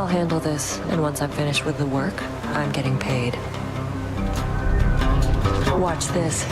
Handle this, and once I'm finished with the work, I'm getting paid. Watch this.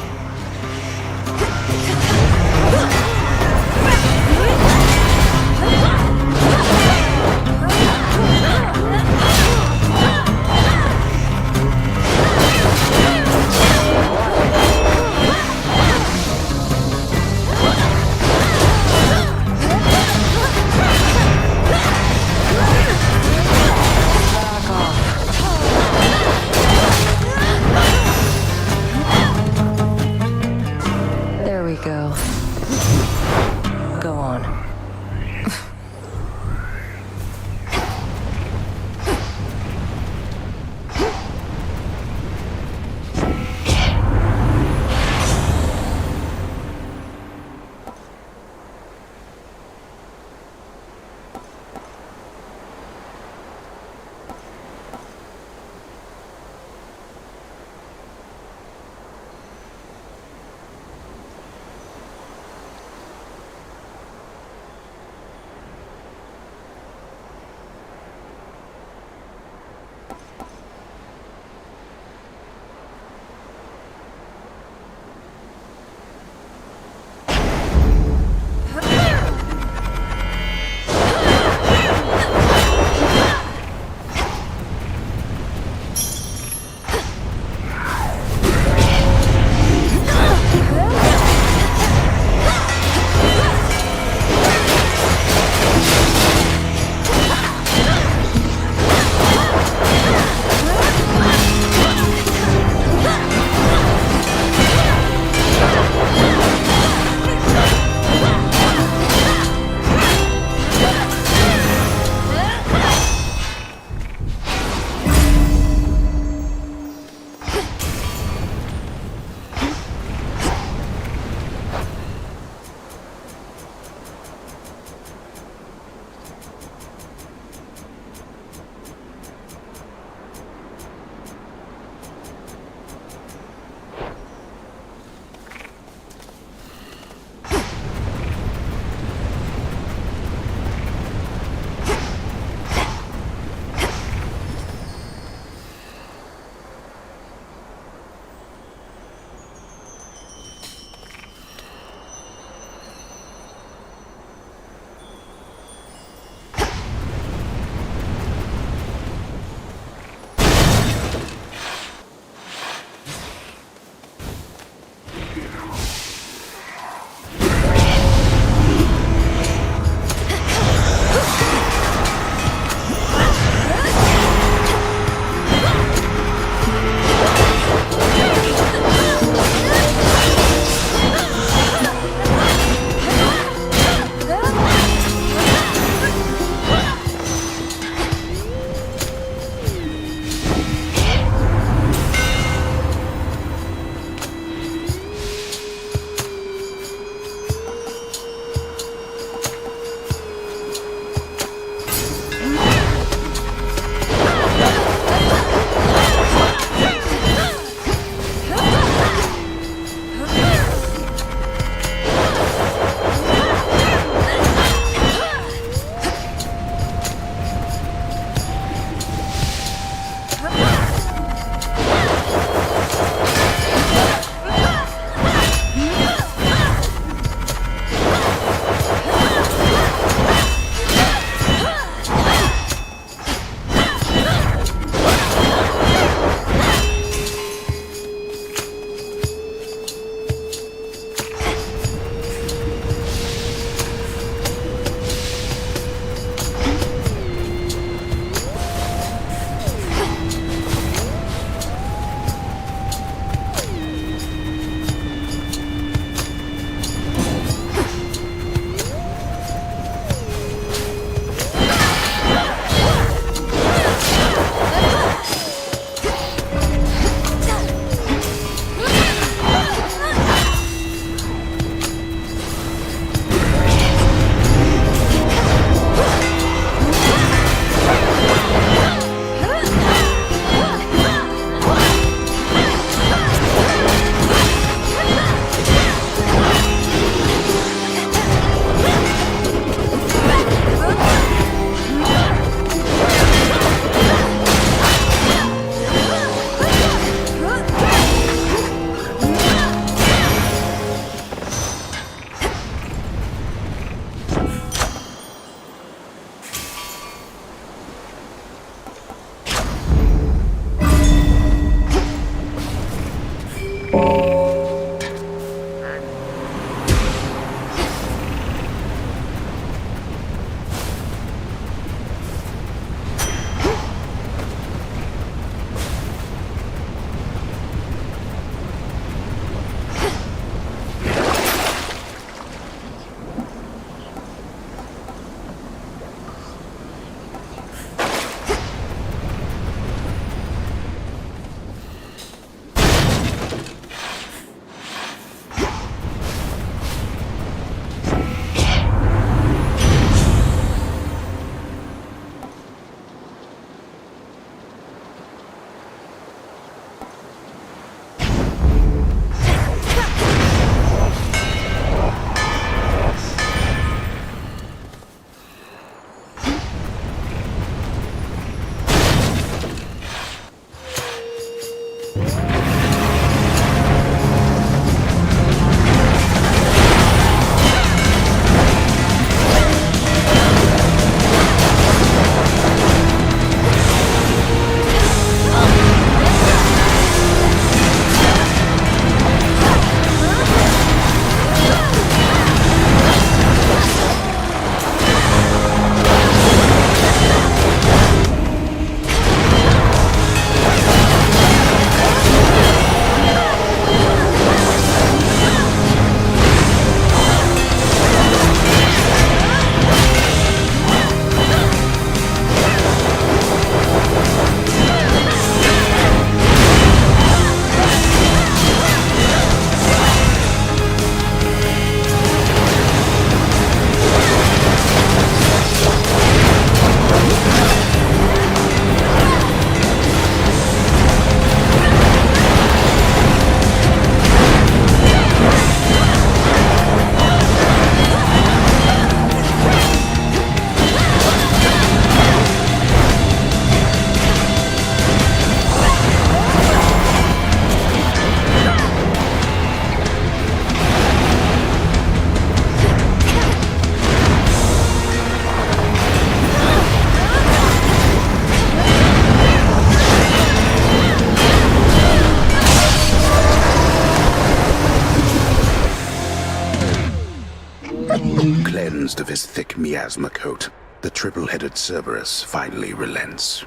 Cleansed of his thick miasma coat, the triple-headed Cerberus finally relents.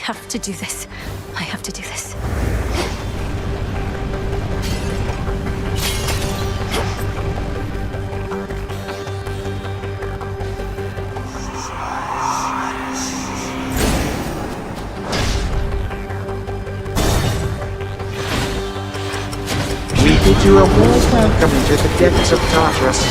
I have to do this. I have to do this. We bid you a warm welcome to the depths of Tartarus.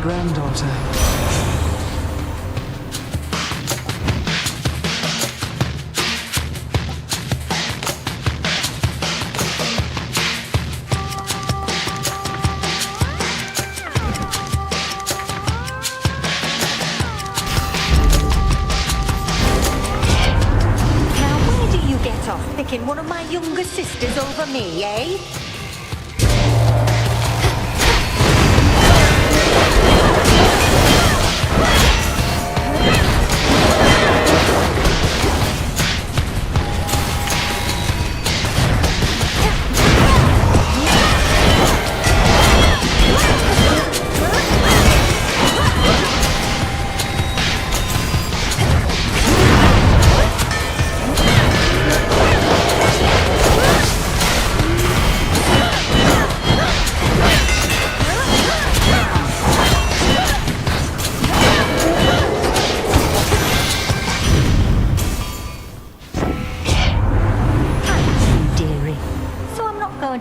Granddaughter. Now, where do you get off picking one of my younger sisters over me, eh?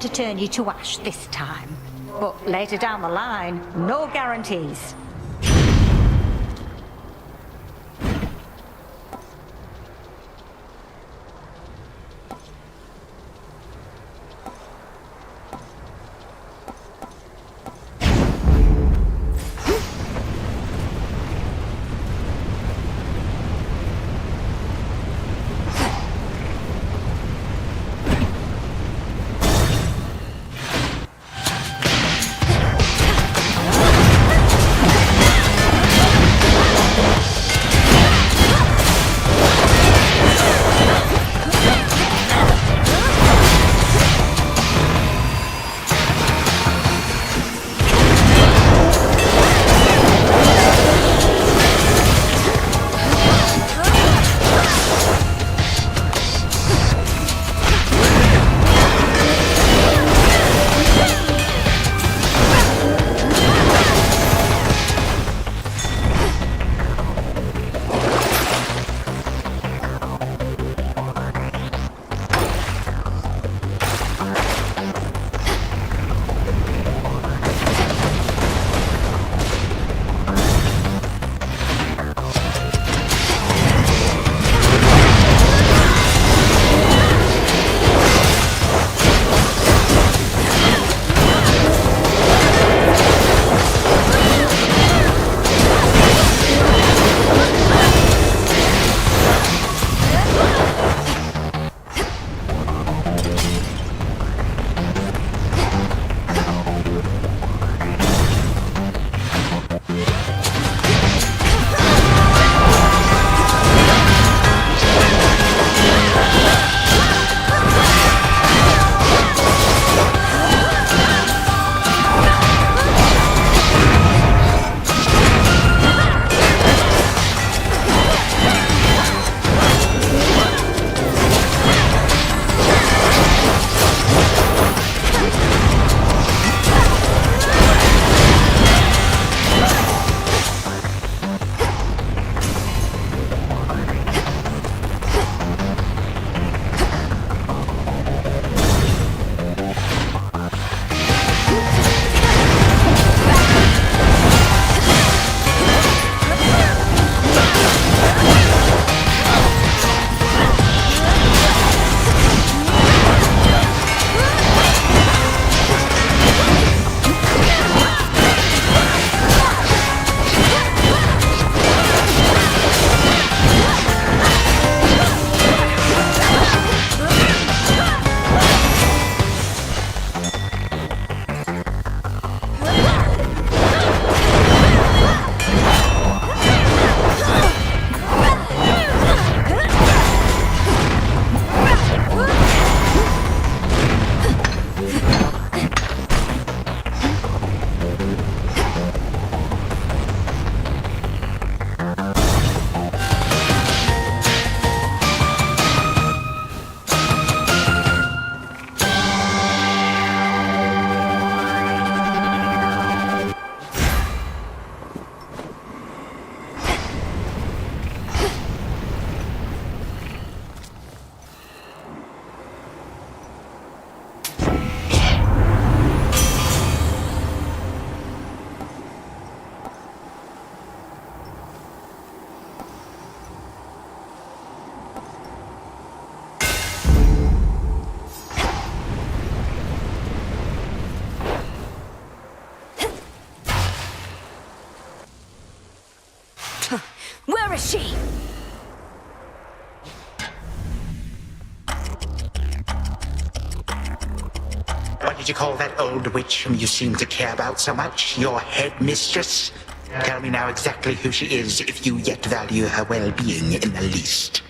To turn you to ash this time. But later down the line, no guarantees. Where is she? What did you call that old witch whom you seem to care about so much? Your headmistress? Tell me now exactly who she is, if you yet value her well-being in the least.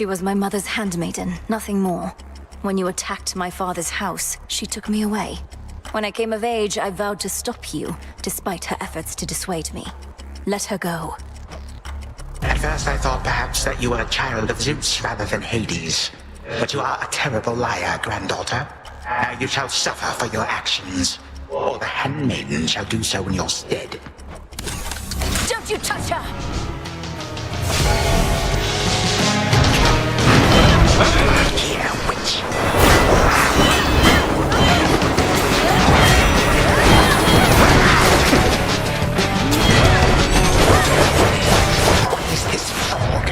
She was my mother's handmaiden, nothing more. When you attacked my father's house, she took me away. When I came of age, I vowed to stop you, despite her efforts to dissuade me. Let her go. At first I thought perhaps that you were a child of Zeus rather than Hades. But you are a terrible liar, granddaughter. Now you shall suffer for your actions, or the handmaiden shall do so in your stead. Don't you touch her! Here, witch. What is this fog?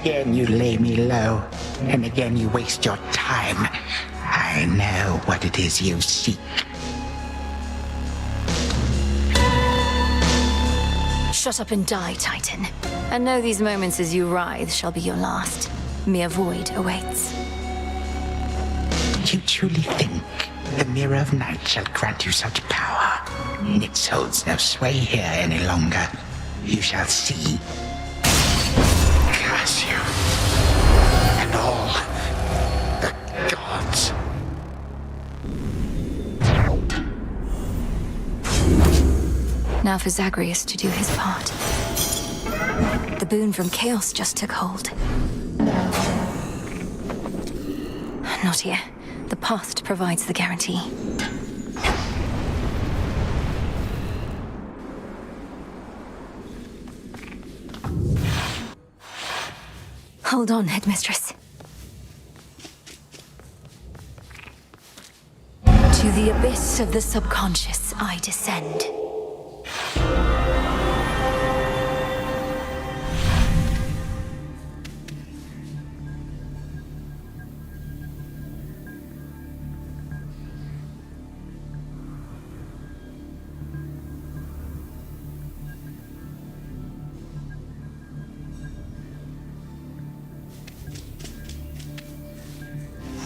Again you lay me low, and again you waste your time. I know what it is you seek. Shut up and die, Titan. And know these moments as you writhe shall be your last. Mere void awaits. You truly think the Mirror of Night shall grant you such power? Nyx holds no sway here any longer. You shall see. Curse you. And all the gods. Now for Zagreus to do his part. The boon from Chaos just took hold. Not here. The past provides the guarantee. Hold on, Headmistress. To the abyss of the subconscious I descend.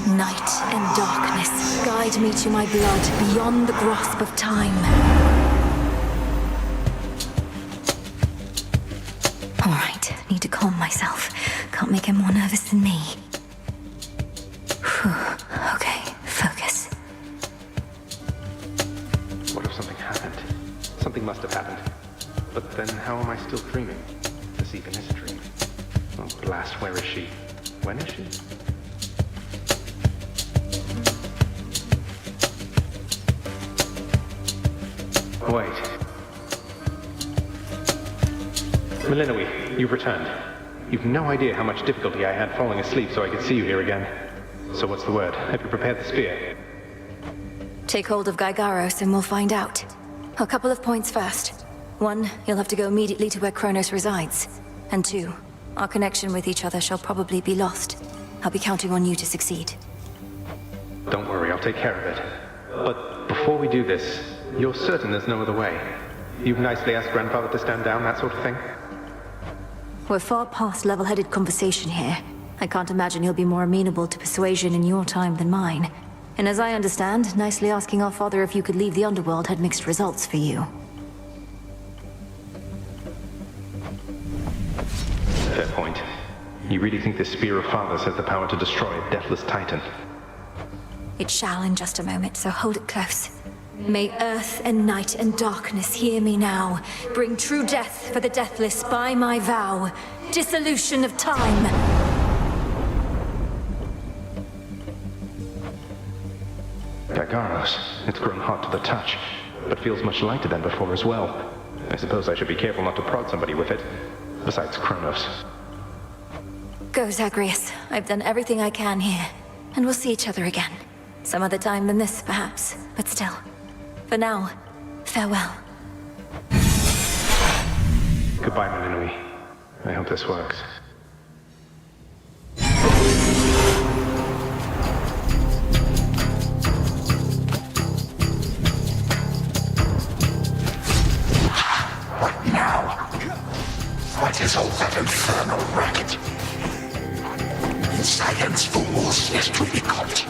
Night and darkness, guide me to my blood beyond the grasp of time. All right, need to calm myself. Can't make him more nervous than me. Whew. Okay, focus. What if something happened? Something must have happened. But then how am I still dreaming? This even is a dream. Oh, blast, where is she? When is she? Wait. Melinoe, you've returned. You've no idea how much difficulty I had falling asleep so I could see you here again. So what's the word? Have you prepared the spear? Take hold of Gygaros and we'll find out. A couple of points first. One, you'll have to go immediately to where Kronos resides. And two, our connection with each other shall probably be lost. I'll be counting on you to succeed. Don't worry, I'll take care of it. But before we do this, you're certain there's no other way? You've nicely asked Grandfather to stand down, that sort of thing? We're far past level-headed conversation here. I can't imagine he'll be more amenable to persuasion in your time than mine. And as I understand, nicely asking our father if you could leave the underworld had mixed results for you. Fair point. You really think this Spear of Fathers has the power to destroy a deathless Titan? It shall in just a moment, so hold it close. May earth and night and darkness hear me now. Bring true death for the deathless by my vow. Dissolution of time. Gygaros, it's grown hot to the touch, but feels much lighter than before as well. I suppose I should be careful not to prod somebody with it. Besides Kronos. Go, Zagreus. I've done everything I can here. And we'll see each other again. Some other time than this, perhaps. But still. For now, farewell. Goodbye, Melinoe. I hope this works. What now? What is all that infernal racket? In silence, fools, lest we be caught.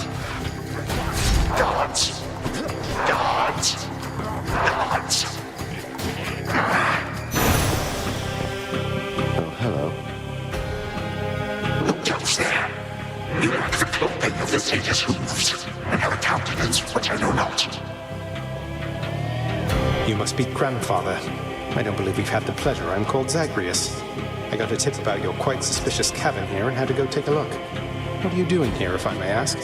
Gods! Gods! Gods! Oh, hello. Who goes there? You lack the clothing of the satyrs' hooves, and have a countenance which I know not. You must be Grandfather. I don't believe we've had the pleasure. I'm called Zagreus. I got a tip about your quite suspicious cabin here and had to go take a look. What are you doing here, if I may ask?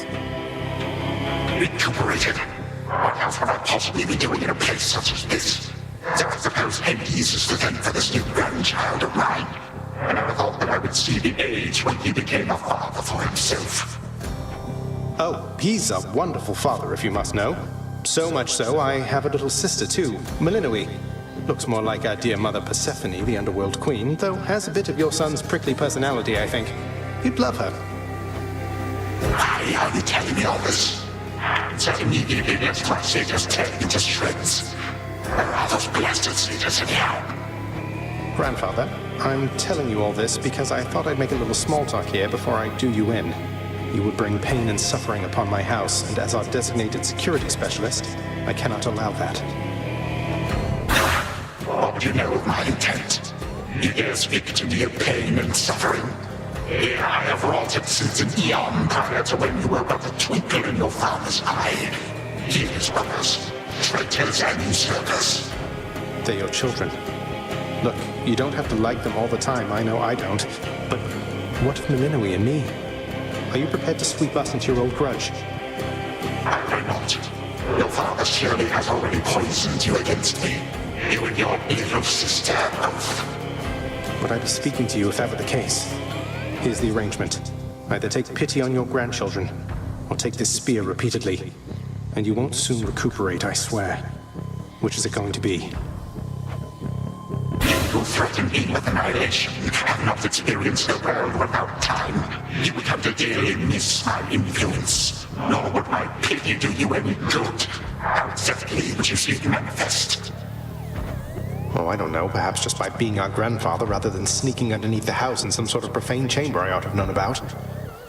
Recuperated. What else would I possibly be doing in a place such as this? So I suppose Hades is the thing for this new grandchild of mine. And I thought that I would see the age when he became a father for himself. Oh, he's a wonderful father, if you must know. So much so, I have a little sister, too, Melinoe. Looks more like our dear mother Persephone, the underworld queen, though has a bit of your son's prickly personality, I think. You'd love her. Why are you telling me all this? That immediately left my satyrs tearing into shreds. Where are those blasted satyrs anyhow? Grandfather, I'm telling you all this because I thought I'd make a little small talk here before I do you in. You would bring pain and suffering upon my house, and as our designated security specialist, I cannot allow that. What do you know of my intent? You dare speak to me of pain and suffering? I have wrought it since an eon prior to when you were but a twinkle in your father's eye. His brothers, traitors and usurpers. They're your children. Look, you don't have to like them all the time, I know I don't. But what of Melinoe and me? Are you prepared to sweep us into your old grudge? I will not. Your father surely has already poisoned you against me. You and your little sister both. Would I be speaking to you if that were the case? Here's the arrangement. Either take pity on your grandchildren, or take this spear repeatedly. And you won't soon recuperate, I swear. Which is it going to be? You who threaten me with annihilation have not experienced the world without time. You would have to dearly miss my influence. Nor would my pity do you any good. How exactly would you see it manifest? Oh, I don't know. Perhaps just by being our grandfather rather than sneaking underneath the house in some sort of profane chamber I ought to have known about.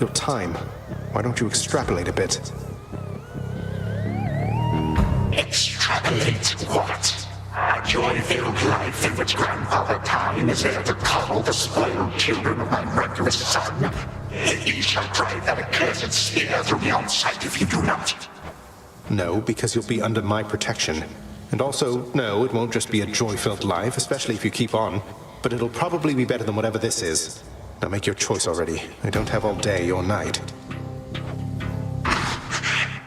Your time. Why don't you extrapolate a bit? Extrapolate what? A joy-filled life in which Grandfather Time is there to coddle the spoiled children of my murderous son. He shall drive that accursed spear through me on sight if you do not. No, because you'll be under my protection. And also, no, it won't just be a joy-filled life, especially if you keep on. But it'll probably be better than whatever this is. Now make your choice already. I don't have all day or night.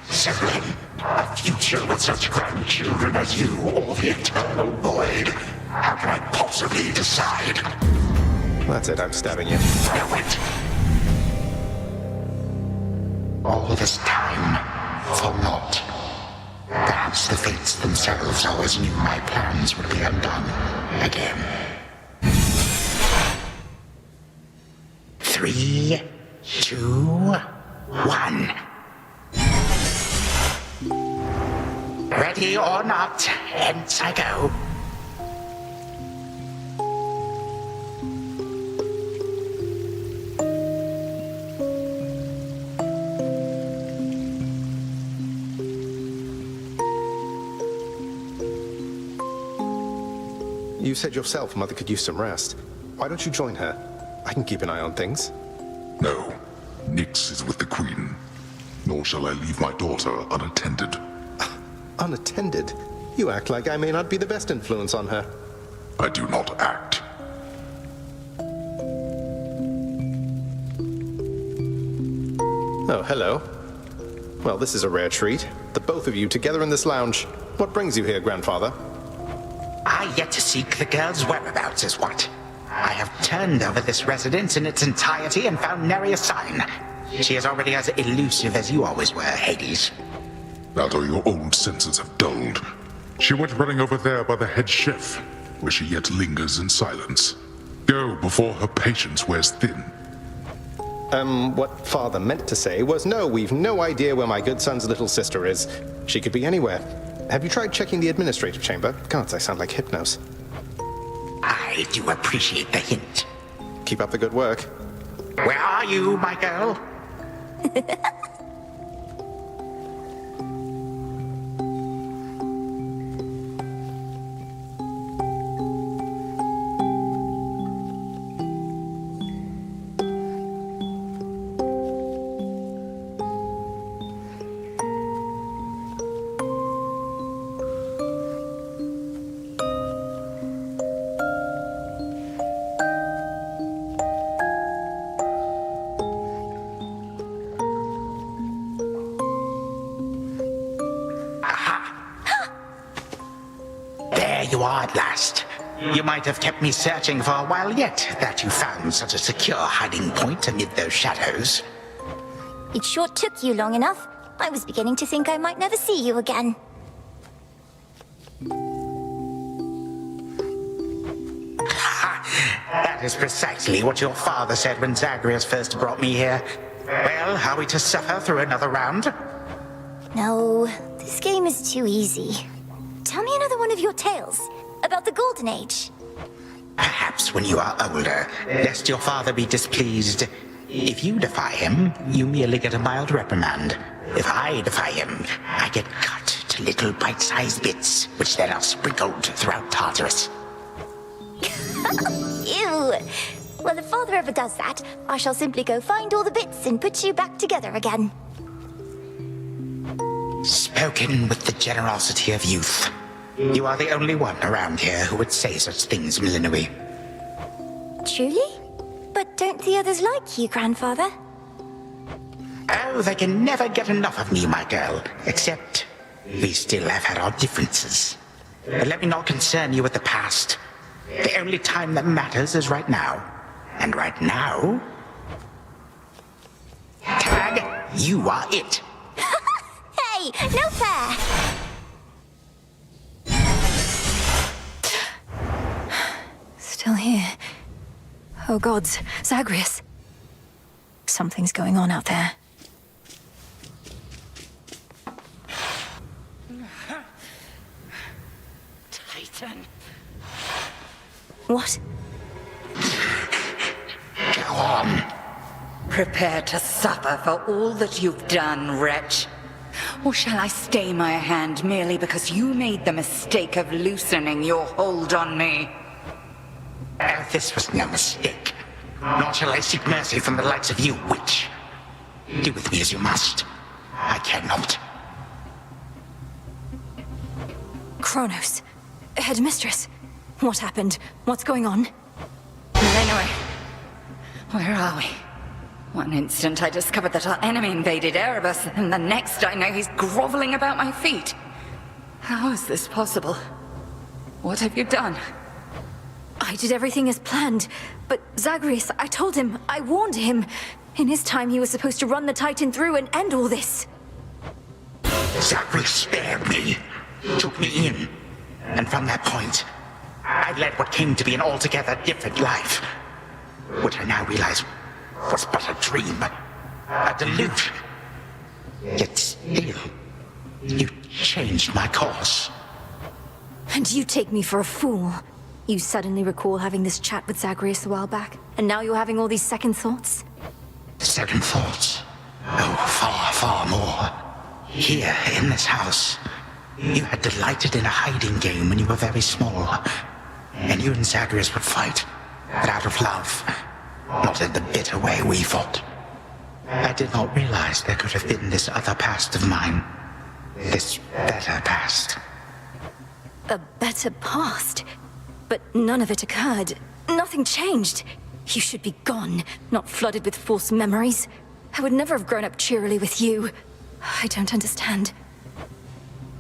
Severin, a future with such grandchildren as you or the eternal void. How can I possibly decide? That's it, I'm stabbing you. No, wait. All this time, for naught. Perhaps the fates themselves always knew my plans would be undone again. 3, 2, 1. Ready or not, hence I go. You said yourself Mother could use some rest. Why don't you join her? I can keep an eye on things. No. Nyx is with the Queen. Nor shall I leave my daughter unattended. Unattended? You act like I may not be the best influence on her. I do not act. Oh, hello. Well, this is a rare treat. The both of you together in this lounge. What brings you here, Grandfather? I yet to seek the girl's whereabouts is what. I have turned over this residence in its entirety and found nary a sign. She is already as elusive as you always were, Hades. Now though your old senses have dulled. She went running over there by the head chef, where she yet lingers in silence. Go before her patience wears thin. What Father meant to say was no, we've no idea where my good son's little sister is. She could be anywhere. Have you tried checking the administrative chamber? Gods, I sound like Hypnos. I do appreciate the hint. Keep up the good work. Where are you, my girl? You are at last. You might have kept me searching for a while yet, that you found such a secure hiding point amid those shadows. It sure took you long enough. I was beginning to think I might never see you again. That is precisely what your father said when Zagreus first brought me here. Well, are we to suffer through another round? No, this game is too easy. Tell me another one of your tales about the Golden Age. Perhaps when you are older, lest your father be displeased. If you defy him, you merely get a mild reprimand. If I defy him, I get cut to little bite-sized bits, which then are sprinkled throughout Tartarus. Ew! Well, if father ever does that, I shall simply go find all the bits and put you back together again. Spoken with the generosity of youth. You are the only one around here who would say such things, Milinoe. Truly? But don't the others like you, grandfather? Oh, they can never get enough of me, my girl. Except, we still have had our differences. But let me not concern you with the past. The only time that matters is right now. And right now... Tag, you are it. Hey, no fair! Still here. Oh gods, Zagreus. Something's going on out there. Titan. What? Go on. Prepare to suffer for all that you've done, wretch. Or shall I stay my hand merely because you made the mistake of loosening your hold on me? This was no mistake. Nor shall I seek mercy from the likes of you, witch. Do with me as you must. I cannot. Kronos. Headmistress. What happened? What's going on? Anyway, where are we? One instant I discovered that our enemy invaded Erebus, and the next I know he's groveling about my feet. How is this possible? What have you done? I did everything as planned, but Zagreus, I told him, I warned him. In his time, he was supposed to run the Titan through and end all this. Zagreus spared me, took me in, and from that point, I led what came to be an altogether different life, which I now realize was but a dream, a delusion. Yet still, you changed my course. And you take me for a fool. You suddenly recall having this chat with Zagreus a while back, and now you're having all these second thoughts? Second thoughts? Oh, far, far more. Here, in this house, you had delighted in a hiding game when you were very small. And you and Zagreus would fight, but out of love, not in the bitter way we fought. I did not realize there could have been this other past of mine. This better past. A better past? But none of it occurred. Nothing changed. You should be gone, not flooded with false memories. I would never have grown up cheerily with you. I don't understand.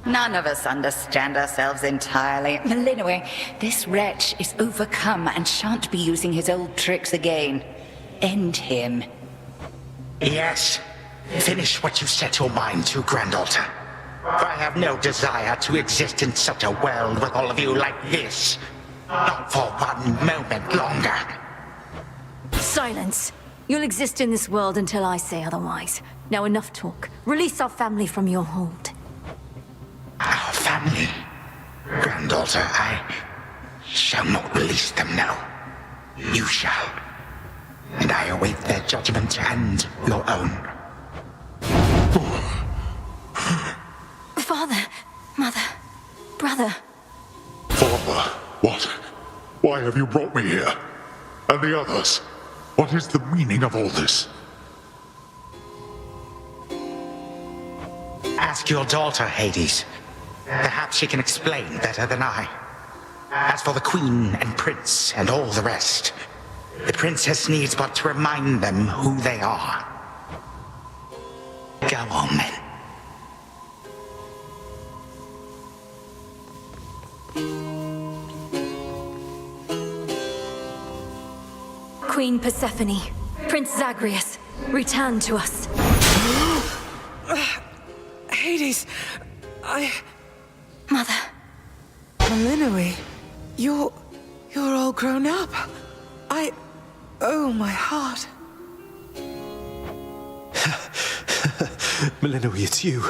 None of us understand ourselves entirely. Milinoe, this wretch is overcome and shan't be using his old tricks again. End him. Yes. Finish what you set your mind to, granddaughter. For I have no desire to exist in such a world with all of you like this. Not for one moment longer. Silence. You'll exist in this world until I say otherwise. Now enough talk. Release our family from your hold. Our family? Granddaughter, I shall not release them now. You shall. And I await their judgment and your own. Father, mother, brother. Father, what? Why have you brought me here? And the others? What is the meaning of all this? Ask your daughter, Hades. Perhaps she can explain better than I. As for the Queen and Prince and all the rest, the Princess needs but to remind them who they are. Go on, then. Queen Persephone, Prince Zagreus, return to us. Hades, Mother. Milinoe, you're all grown up. Oh, my heart. Melinoe, it's you.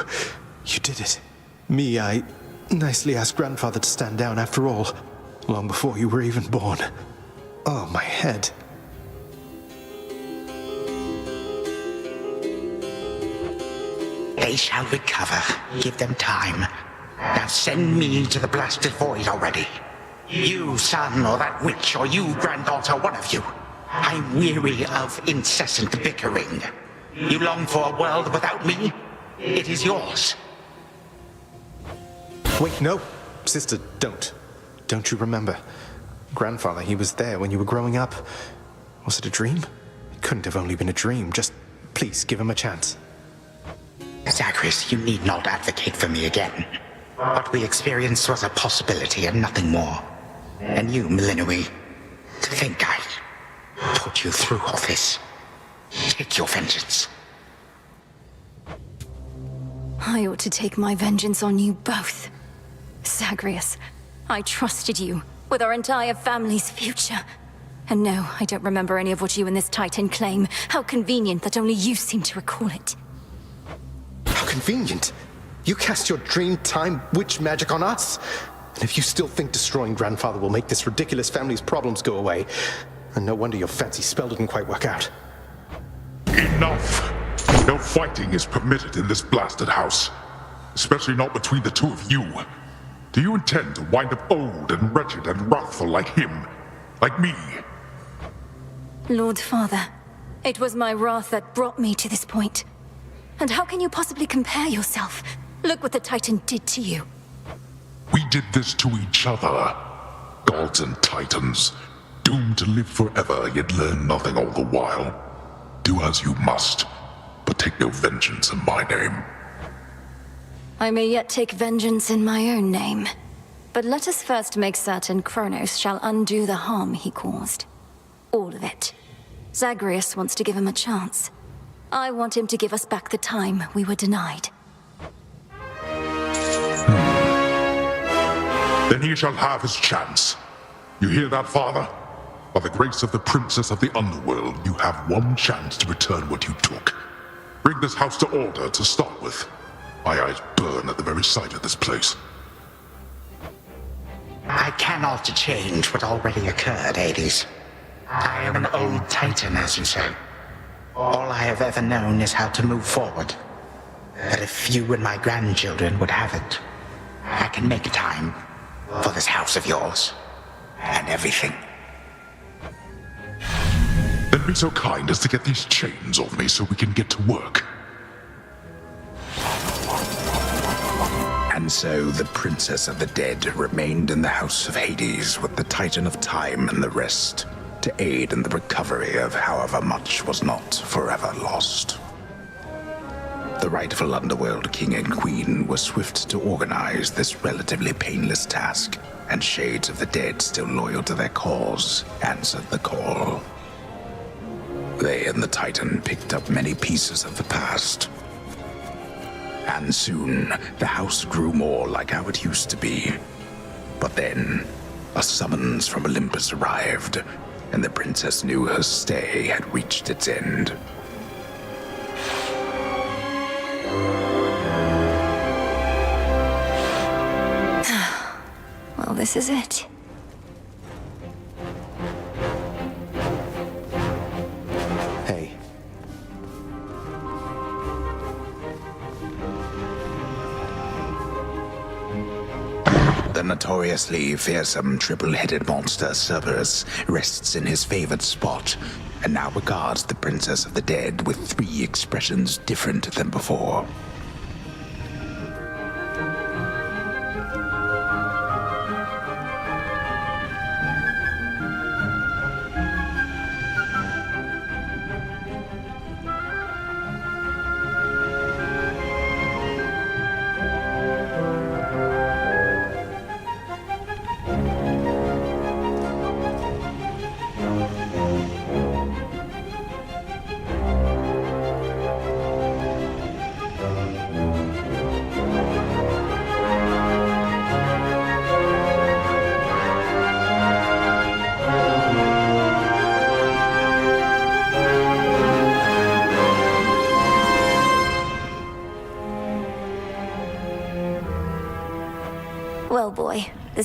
You did it. Me, I nicely asked Grandfather to stand down after all, long before you were even born. Oh, my head. They shall recover. Give them time. Now send me to the blasted void already. You, son, or that witch, or you, granddaughter, one of you. I'm weary of incessant bickering. You long for a world without me? It is yours. Wait, no. Sister, don't. Don't you remember? Grandfather, he was there when you were growing up. Was it a dream? It couldn't have only been a dream. Just please give him a chance. Zagreus, you need not advocate for me again. What we experienced was a possibility and nothing more. And you, Melinoe, to think I put you through all this. Take your vengeance. I ought to take my vengeance on you both. Zagreus, I trusted you with our entire family's future. And no, I don't remember any of what you and this Titan claim. How convenient that only you seem to recall it. How convenient. You cast your dream time witch magic on us? And if you still think destroying Grandfather will make this ridiculous family's problems go away, then no wonder your fancy spell didn't quite work out. Enough! No fighting is permitted in this blasted house. Especially not between the two of you. Do you intend to wind up old and wretched and wrathful like him? Like me? Lord Father, it was my wrath that brought me to this point. And how can you possibly compare yourself? Look what the Titan did to you. We did this to each other. Gods and Titans, doomed to live forever, yet learn nothing all the while. Do as you must, but take no vengeance in my name. I may yet take vengeance in my own name. But let us first make certain Kronos shall undo the harm he caused. All of it. Zagreus wants to give him a chance. I want him to give us back the time we were denied. Then he shall have his chance. You hear that, Father? By the grace of the Princess of the Underworld, you have one chance to return what you took. Bring this house to order to start with. My eyes burn at the very sight of this place. I cannot change what already occurred, Hades. I am an old Titan, as you say. All I have ever known is how to move forward. But if you and my grandchildren would have it, I can make time for this house of yours and everything. Then be so kind as to get these chains off me so we can get to work. And so the Princess of the Dead remained in the House of Hades with the Titan of Time and the rest, to aid in the recovery of however much was not forever lost. The rightful Underworld King and Queen were swift to organize this relatively painless task, and Shades of the Dead, still loyal to their cause, answered the call. They and the Titan picked up many pieces of the past. And soon, the house grew more like how it used to be. But then, a summons from Olympus arrived, and the princess knew her stay had reached its end. Well, this is it. Hey. The notoriously fearsome triple-headed monster Cerberus rests in his favored spot, and now regards the Princess of the Dead with 3 expressions different than before.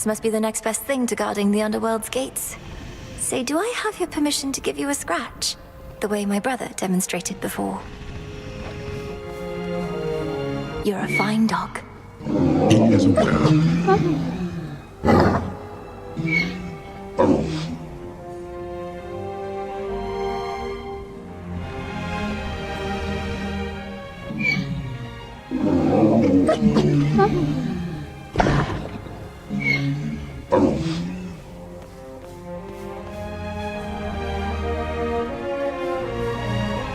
This must be the next best thing to guarding the Underworld's gates. Say, do I have your permission to give you a scratch? The way my brother demonstrated before. You're a fine dog. He is aware.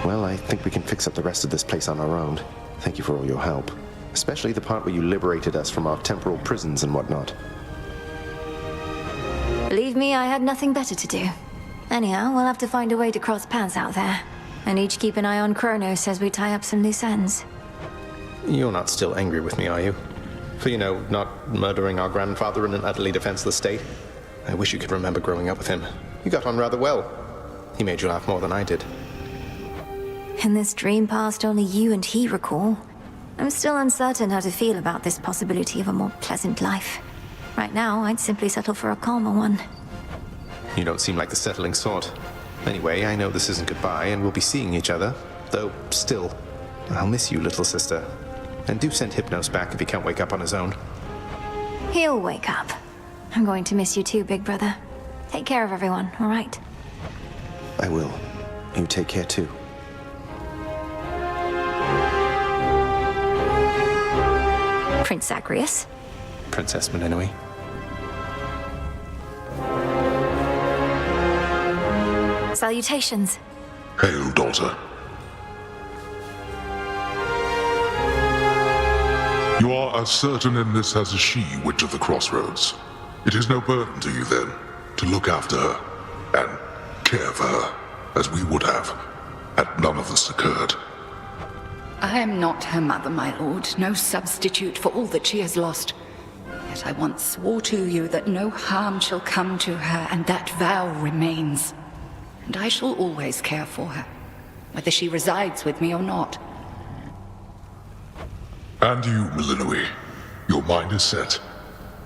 Well, I think we can fix up the rest of this place on our own. Thank you for all your help. Especially the part where you liberated us from our temporal prisons and whatnot. Believe me, I had nothing better to do. Anyhow, we'll have to find a way to cross paths out there. And each keep an eye on Kronos as we tie up some loose ends. You're not still angry with me, are you? For, not murdering our grandfather in an utterly defenseless state? I wish you could remember growing up with him. You got on rather well. He made you laugh more than I did. In this dream past only you and he recall, I'm still uncertain how to feel about this possibility of a more pleasant life. Right now, I'd simply settle for a calmer one. You don't seem like the settling sort. Anyway, I know this isn't goodbye, and we'll be seeing each other. Though, still, I'll miss you, little sister. And do send Hypnos back if he can't wake up on his own. He'll wake up. I'm going to miss you too, big brother. Take care of everyone, all right? I will. You take care too. Prince Zagreus. Princess Melinoe. Salutations. Hail, daughter. You are as certain in this as is she, Witch of the Crossroads. It is no burden to you, then, to look after her and care for her, as we would have, had none of this occurred. I am not her mother, my lord, no substitute for all that she has lost. Yet I once swore to you that no harm shall come to her, and that vow remains. And I shall always care for her, whether she resides with me or not. And you, Melinoe, your mind is set.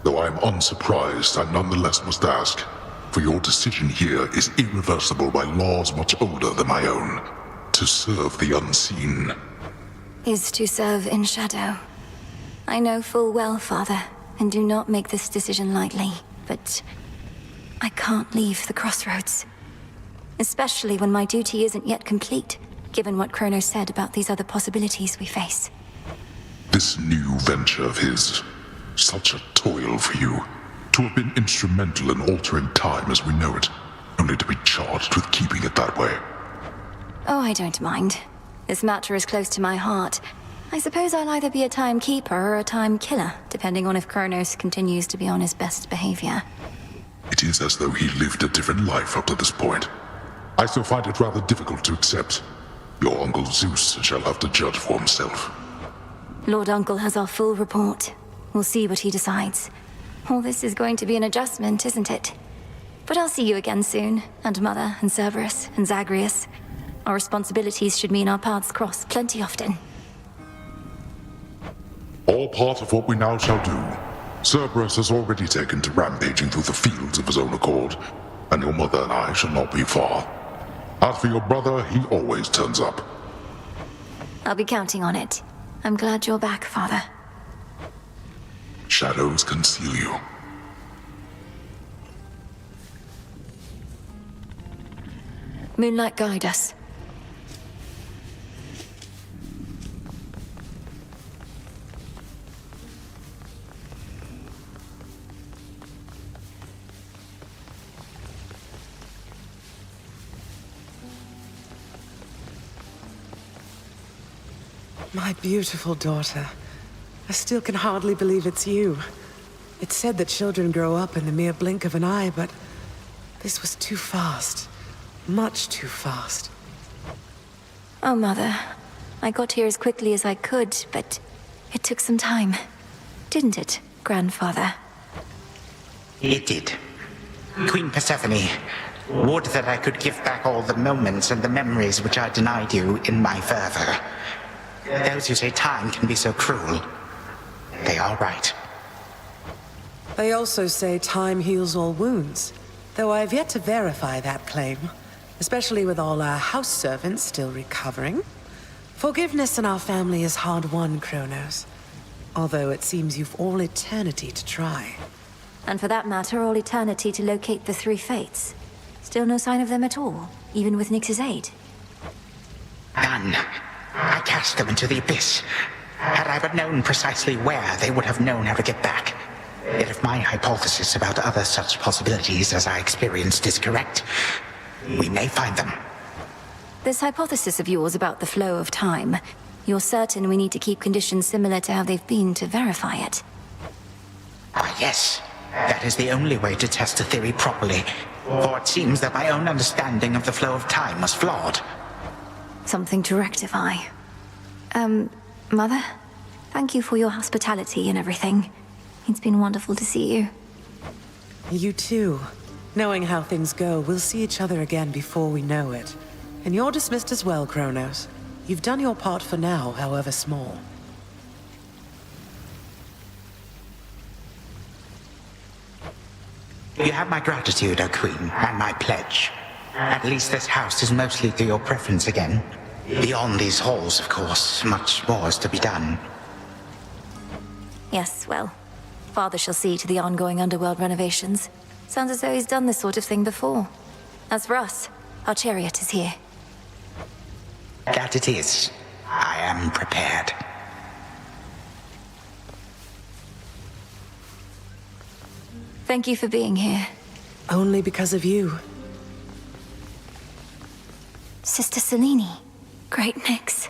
Though I am unsurprised, I nonetheless must ask, for your decision here is irreversible by laws much older than my own. To serve the unseen Is to serve in shadow. I know full well, Father, and do not make this decision lightly, but I can't leave the Crossroads. Especially when my duty isn't yet complete, given what Kronos said about these other possibilities we face. This new venture of his, such a toil for you. To have been instrumental in altering time as we know it, only to be charged with keeping it that way. Oh, I don't mind. This matter is close to my heart. I suppose I'll either be a timekeeper or a time killer, depending on if Kronos continues to be on his best behavior. It is as though he lived a different life up to this point. I still find it rather difficult to accept. Your Uncle Zeus shall have to judge for himself. Lord Uncle has our full report. We'll see what he decides. All this is going to be an adjustment, isn't it? But I'll see you again soon, and Mother, and Cerberus, and Zagreus. Our responsibilities should mean our paths cross plenty often. All part of what we now shall do. Cerberus has already taken to rampaging through the fields of his own accord, and your mother and I shall not be far. As for your brother, he always turns up. I'll be counting on it. I'm glad you're back, Father. Shadows conceal you. Moonlight, guide us. My beautiful daughter. I still can hardly believe it's you. It's said that children grow up in the mere blink of an eye, but this was too fast. Much too fast. Oh, Mother. I got here as quickly as I could, but it took some time. Didn't it, Grandfather? It did. Queen Persephone, would that I could give back all the moments and the memories which I denied you in my fervor. Those who say time can be so cruel, they are right. They also say time heals all wounds, though I've yet to verify that claim, especially with all our house servants still recovering. Forgiveness in our family is hard-won, Kronos. Although it seems you've all eternity to try. And for that matter, all eternity to locate the three fates. Still no sign of them at all, even with Nyx's aid. None. I cast them into the abyss. Had I but known precisely where, they would have known how to get back. Yet if my hypothesis about other such possibilities as I experienced is correct, we may find them. This hypothesis of yours about the flow of time, you're certain we need to keep conditions similar to how they've been to verify it? Why, yes. That is the only way to test a theory properly. For it seems that my own understanding of the flow of time was flawed. Something to rectify. Mother? Thank you for your hospitality and everything. It's been wonderful to see you. You too. Knowing how things go, we'll see each other again before we know it. And you're dismissed as well, Kronos. You've done your part for now, however small. You have my gratitude, O Queen, and my pledge. At least this house is mostly to your preference again. Beyond these halls, of course, much more is to be done. Yes, well, Father shall see to the ongoing underworld renovations. Sounds as though he's done this sort of thing before. As for us, our chariot is here. That it is. I am prepared. Thank you for being here. Only because of you. Sister Selene. Great Nyx.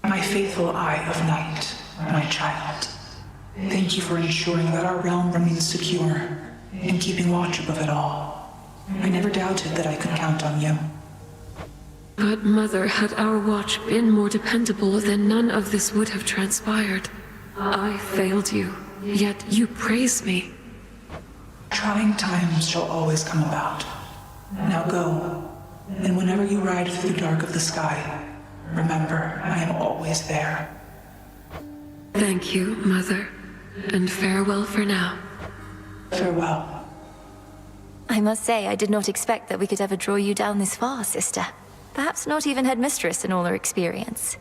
My faithful Eye of Night, my child. Thank you for ensuring that our realm remains secure and keeping watch above it all. I never doubted that I could count on you. But, Mother, had our watch been more dependable, then none of this would have transpired. I failed you, yet you praise me. Trying times shall always come about. Now go, and whenever you ride through the dark of the sky, remember, I am always there. Thank you, Mother, and farewell for now. Farewell. I must say, I did not expect that we could ever draw you down this far, sister. Perhaps not even Headmistress in all her experience.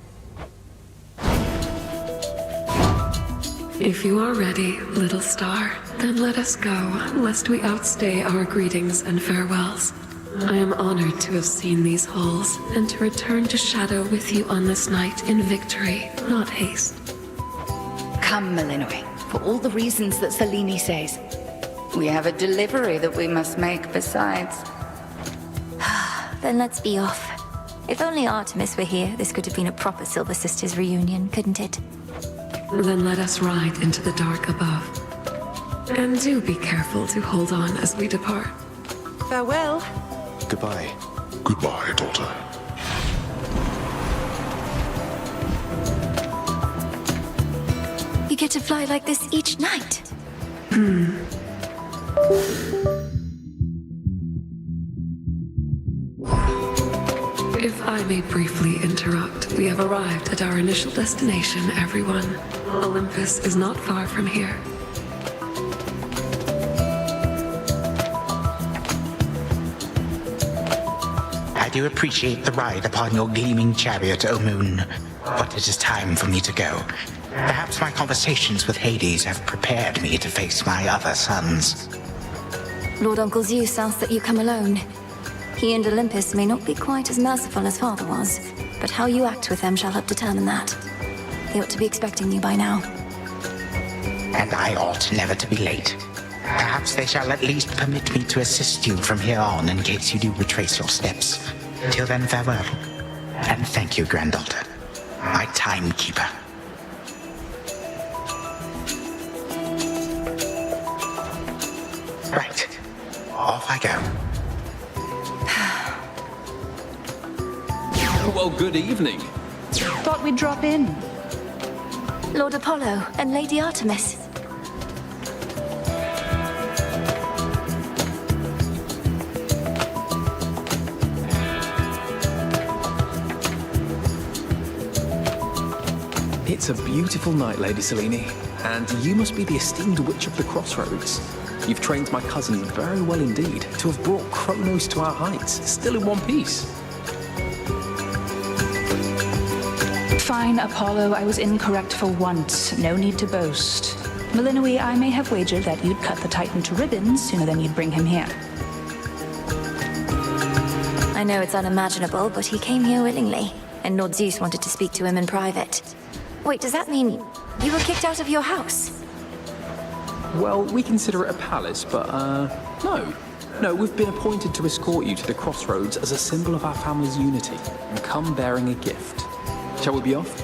If you are ready, little star, then let us go, lest we outstay our greetings and farewells. I am honored to have seen these halls, and to return to Shadow with you on this night in victory, not haste. Come, Malinois, for all the reasons that Selene says. We have a delivery that we must make besides. Then let's be off. If only Artemis were here, this could have been a proper Silver Sisters reunion, couldn't it? Then let us ride into the dark above. And do be careful to hold on as we depart. Farewell. Goodbye. Goodbye, daughter. You get to fly like this each night. If I may briefly interrupt, we have arrived at our initial destination, everyone. Olympus is not far from here. I do appreciate the ride upon your gleaming chariot, O Moon, but it is time for me to go. Perhaps my conversations with Hades have prepared me to face my other sons. Lord Uncle Zeus asks that you come alone. He and Olympus may not be quite as merciful as Father was, but how you act with them shall help determine that. They ought to be expecting you by now. And I ought never to be late. Perhaps they shall at least permit me to assist you from here on in case you do retrace your steps. Till then, farewell. And thank you, granddaughter. My timekeeper. Right. Off I go. Well, good evening. Thought we'd drop in. Lord Apollo and Lady Artemis. It's a beautiful night, Lady Selene, and you must be the esteemed Witch of the Crossroads. You've trained my cousin very well indeed to have brought Kronos to our heights, still in one piece. Fine, Apollo, I was incorrect for once. No need to boast. Melinoi, I may have wagered that you'd cut the Titan to ribbons sooner than you'd bring him here. I know it's unimaginable, but he came here willingly, and Lord Zeus wanted to speak to him in private. Wait, does that mean you were kicked out of your house? Well, we consider it a palace, but, no. No, we've been appointed to escort you to the Crossroads as a symbol of our family's unity, and come bearing a gift. Shall we be off?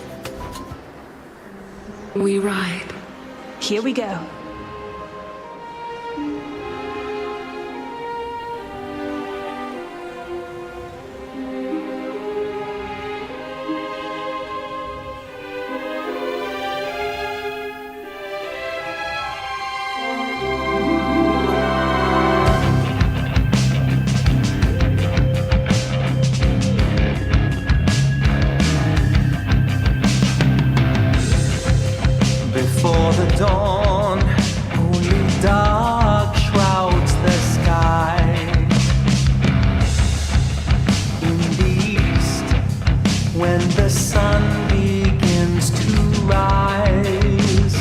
We ride. Here we go. Before the dawn, only dark shrouds the sky. In the east, when the sun begins to rise,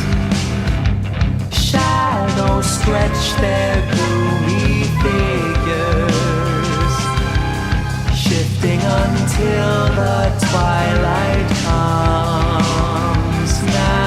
shadows stretch their gloomy figures, shifting until the twilight comes now.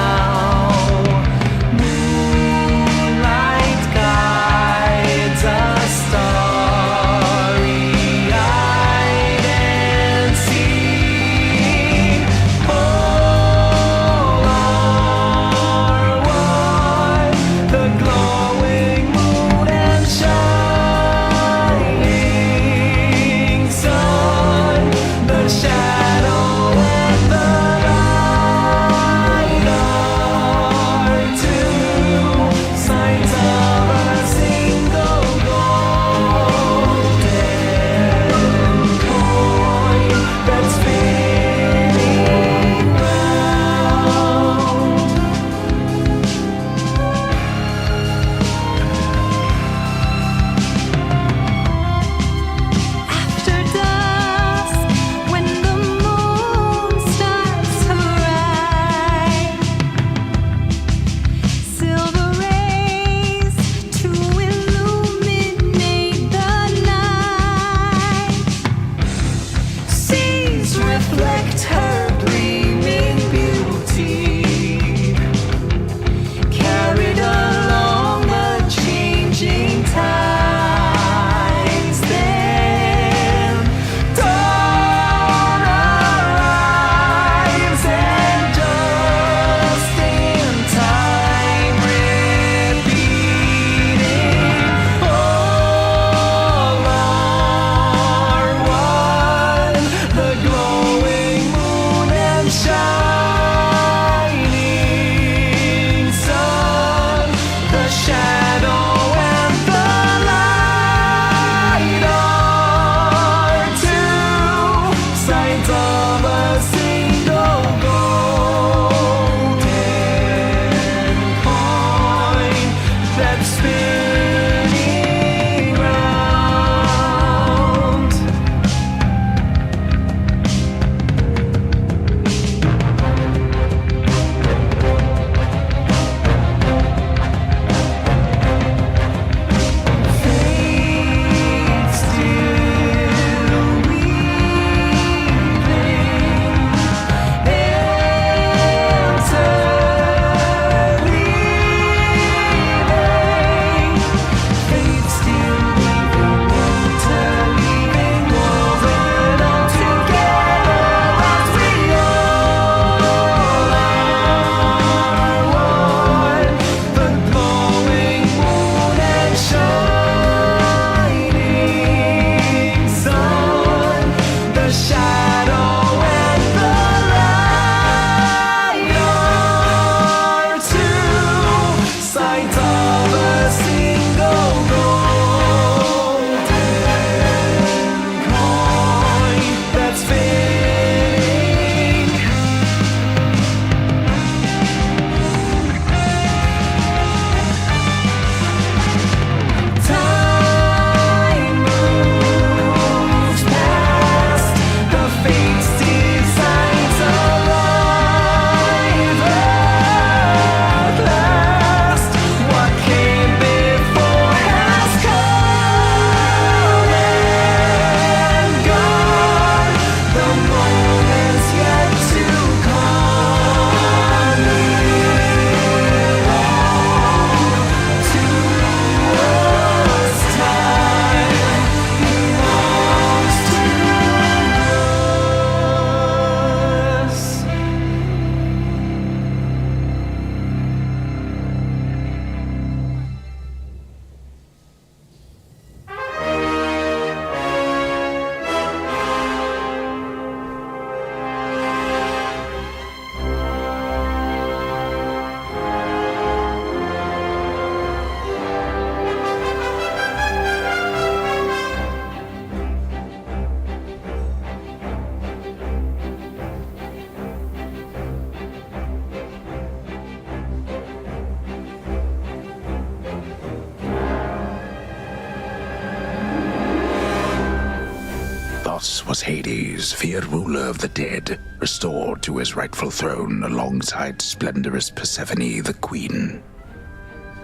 was Hades, feared ruler of the dead, restored to his rightful throne alongside splendorous Persephone, the queen.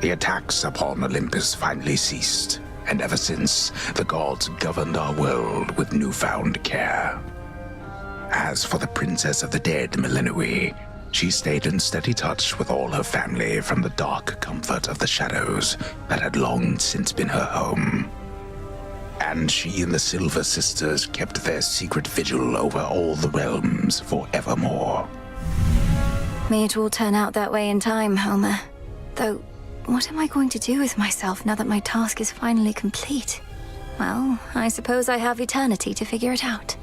The attacks upon Olympus finally ceased, and ever since, the gods governed our world with newfound care. As for the princess of the dead, Melinoi, she stayed in steady touch with all her family from the dark comfort of the shadows that had long since been her home. And she and the Silver Sisters kept their secret vigil over all the realms forevermore. May it all turn out that way in time, Homer. Though, what am I going to do with myself now that my task is finally complete? Well, I suppose I have eternity to figure it out.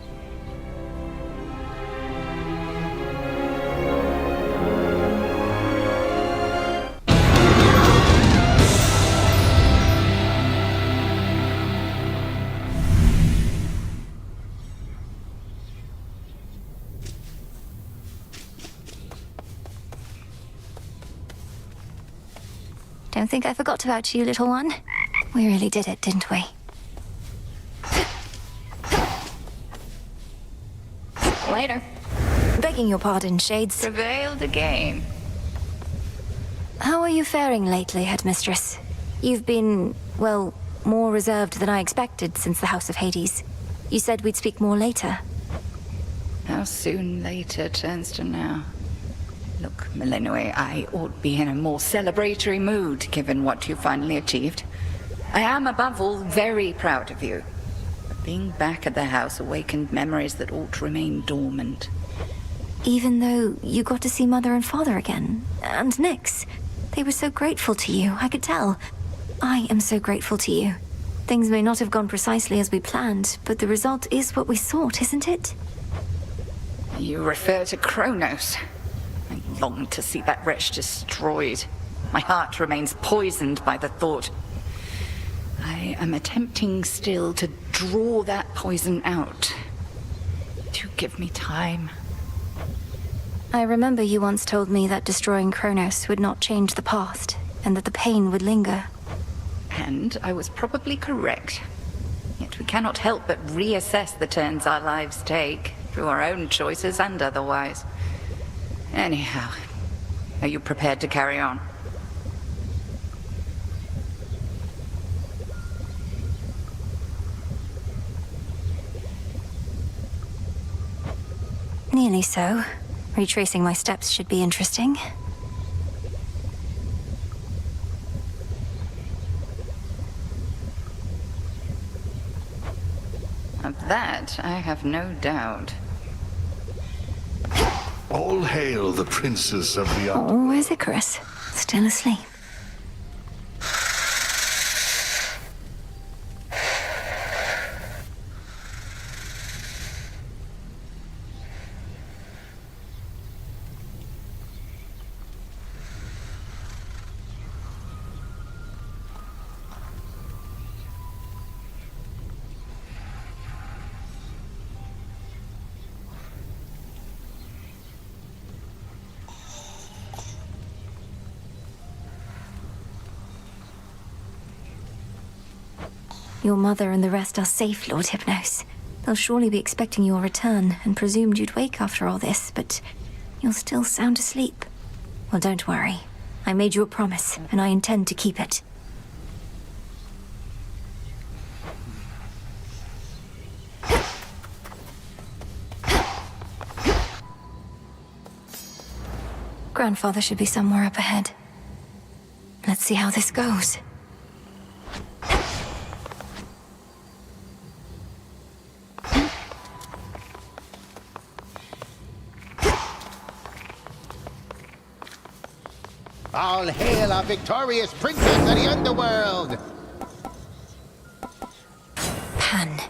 Don't think I forgot about you, little one. We really did it, didn't we? Later. Begging your pardon, Shades. Prevailed again. How are you faring lately, Headmistress? You've been, well, more reserved than I expected since the House of Hades. You said we'd speak more later. How soon later turns to now. Look, Melinoi, I ought to be in a more celebratory mood, given what you finally achieved. I am, above all, very proud of you. But being back at the house awakened memories that ought to remain dormant. Even though you got to see Mother and Father again, and Nyx. They were so grateful to you, I could tell. I am so grateful to you. Things may not have gone precisely as we planned, but the result is what we sought, isn't it? You refer to Kronos. I long to see that wretch destroyed. My heart remains poisoned by the thought. I am attempting still to draw that poison out. Do give me time. I remember you once told me that destroying Kronos would not change the past, and that the pain would linger. And I was probably correct. Yet we cannot help but reassess the turns our lives take, through our own choices and otherwise. Anyhow, are you prepared to carry on? Nearly so. Retracing my steps should be interesting. Of that, I have no doubt. All hail the princess of the Oh, where's Icarus? Still asleep. Your mother and the rest are safe, Lord Hypnos. They'll surely be expecting your return, and presumed you'd wake after all this, but you're still sound asleep. Well, don't worry. I made you a promise, and I intend to keep it. Grandfather should be somewhere up ahead. Let's see how this goes. All hail our victorious princess of the underworld! Pan.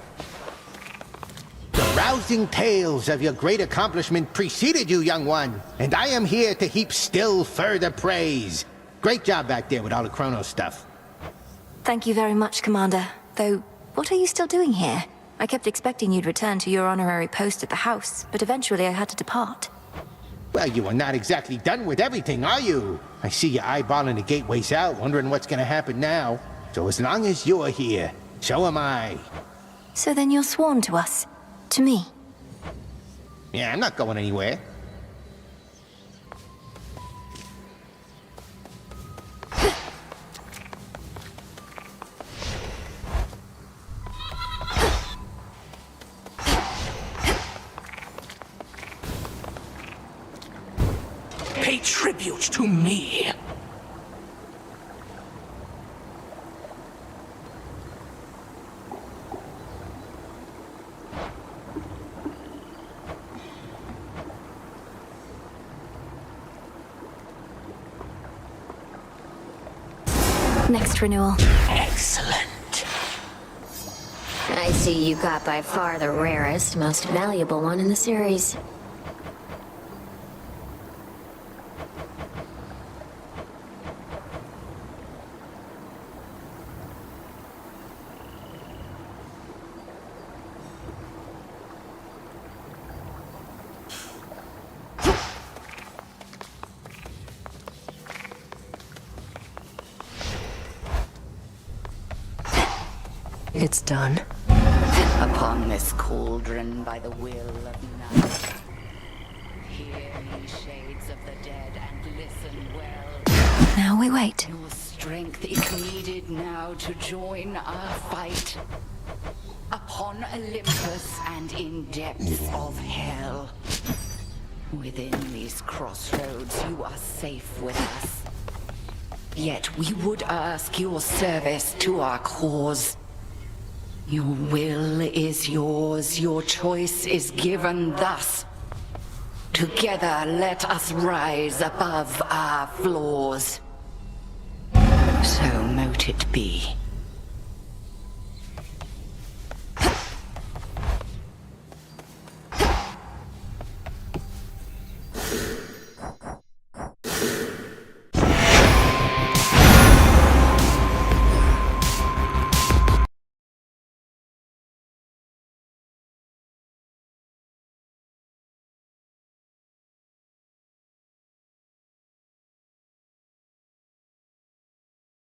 The rousing tales of your great accomplishment preceded you, young one, and I am here to heap still further praise. Great job back there with all the Kronos stuff. Thank you very much, Commander. Though, what are you still doing here? I kept expecting you'd return to your honorary post at the house, but eventually I had to depart. Well, you are not exactly done with everything, are you? I see you eyeballing the gateways out, wondering what's gonna happen now. So as long as you're here, so am I. So then you're sworn to us. To me. Yeah, I'm not going anywhere. Pay tribute to me. Next renewal. Excellent. I see you got by far the rarest, most valuable one in the series. It's done. Upon this cauldron by the will of night. Hear ye shades of the dead and listen well. Now we wait. Your strength is needed now to join our fight. Upon Olympus and in depths of hell. Within these crossroads you are safe with us. Yet we would ask your service to our cause. Your will is yours, your choice is given thus. Together let us rise above our flaws. So mote it be.